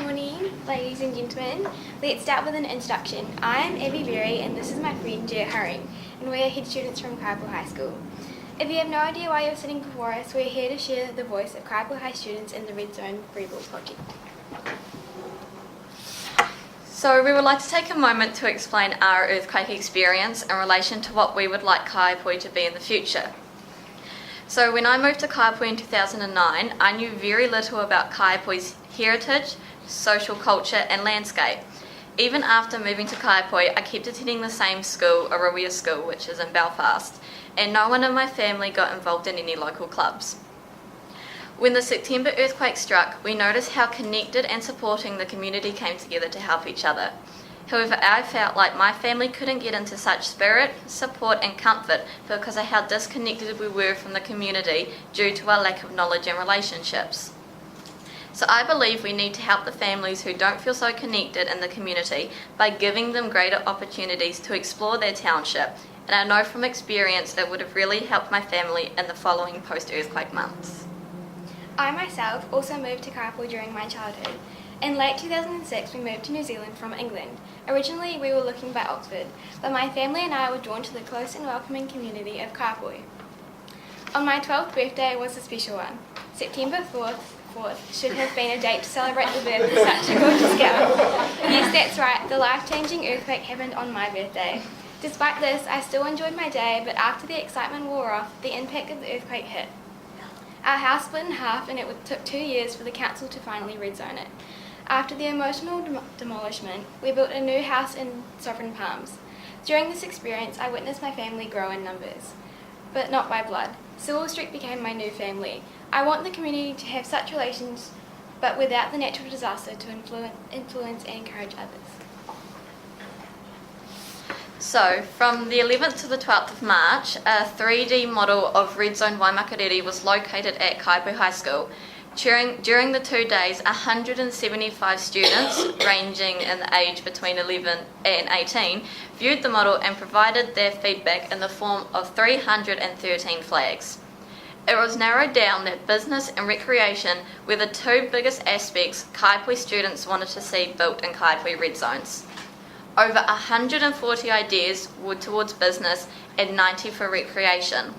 morning, ladies and gentlemen. Let's start with an introduction. I'm Abby Berry and this is my friend Jer Hurring, and we are head students from Kaiapoi High School. If you have no idea why you're sitting before us, we're here to share the voice of Kaiapoi High students in the Red Zone Freeball project. So we would like to take a moment to explain our earthquake experience in relation to what we would like Kaiapoi to be in the future. So when I moved to Kaiapoi in 2009, I knew very little about Kaiapoi's heritage, social culture and landscape. Even after moving to Kaiapoi, I kept attending the same school, Arawia School, which is in Belfast, and no one in my family got involved in any local clubs. When the September earthquake struck, we noticed how connected and supporting the community came together to help each other. However, I felt like my family couldn't get into such spirit, support and comfort because of how disconnected we were from the community due to our lack of knowledge and relationships. So I believe we need to help the families who don't feel so connected in the community by giving them greater opportunities to explore their township, and I know from experience it would have really helped my family in the following post-earthquake months. I myself also moved to Kaiapoi during my childhood. In late 2006 we moved to New Zealand from England. Originally we were looking by Oxford, but my family and I were drawn to the close and welcoming community of Kaiapoi. On my 12th birthday was a special one. September 4th should have been a date to celebrate the birth of such a gorgeous girl. Yes, that's right, the life-changing earthquake happened on my birthday. Despite this, I still enjoyed my day, but after the excitement wore off, the impact of the earthquake hit. Our house split in half and it took 2 years for the council to finally red zone it. After the emotional demolishment, we built a new house in Sovereign Palms. During this experience, I witnessed my family grow in numbers, but not by blood. Sewell Street became my new family. I want the community to have such relations, but without the natural disaster to influence and encourage others. So, from the 11th to the 12th of March, a 3D model of Red Zone Waimakariri was located at Kaiapoi High School. During the 2 days, 175 students, ranging in age between 11 and 18, viewed the model and provided their feedback in the form of 313 flags. It was narrowed down that business and recreation were the two biggest aspects Kaiapoi students wanted to see built in Kaiapoi Red Zones. Over 140 ideas were towards business and 90 for recreation.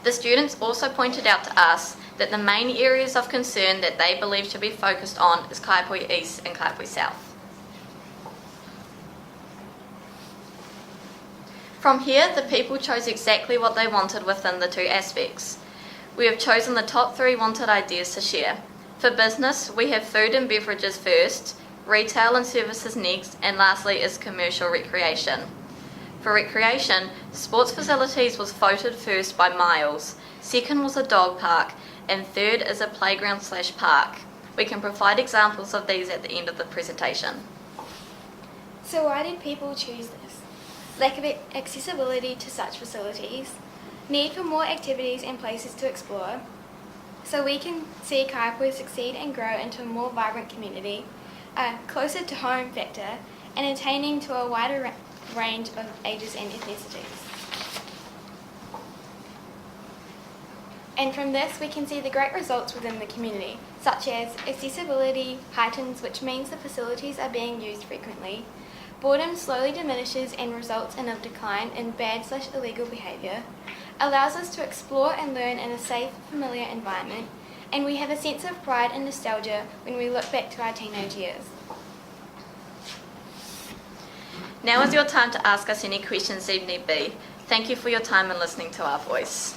The students also pointed out to us that the main areas of concern that they believe should be focused on is Kaiapoi East and Kaiapoi South. From here, the people chose exactly what they wanted within the two aspects. We have chosen the top 3 wanted ideas to share. For business, we have food and beverages first, retail and services next, and lastly is commercial recreation. For recreation, sports facilities was voted first by miles, second was a dog park, and third is a playground/park. We can provide examples of these at the end of the presentation. So why did people choose this? Lack of accessibility to such facilities, need for more activities and places to explore, so we can see Kaiapoi succeed and grow into a more vibrant community, a closer to home factor, and attaining to a wider range of ages and ethnicities. And from this we can see the great results within the community, such as accessibility heightens, which means the facilities are being used frequently, boredom slowly diminishes and results in a decline in bad/illegal behaviour, allows us to explore and learn in a safe, familiar environment, and we have a sense of pride and nostalgia when we look back to our teenage years. Now is your time to ask us any questions if need be. Thank you for your time and listening to our voice.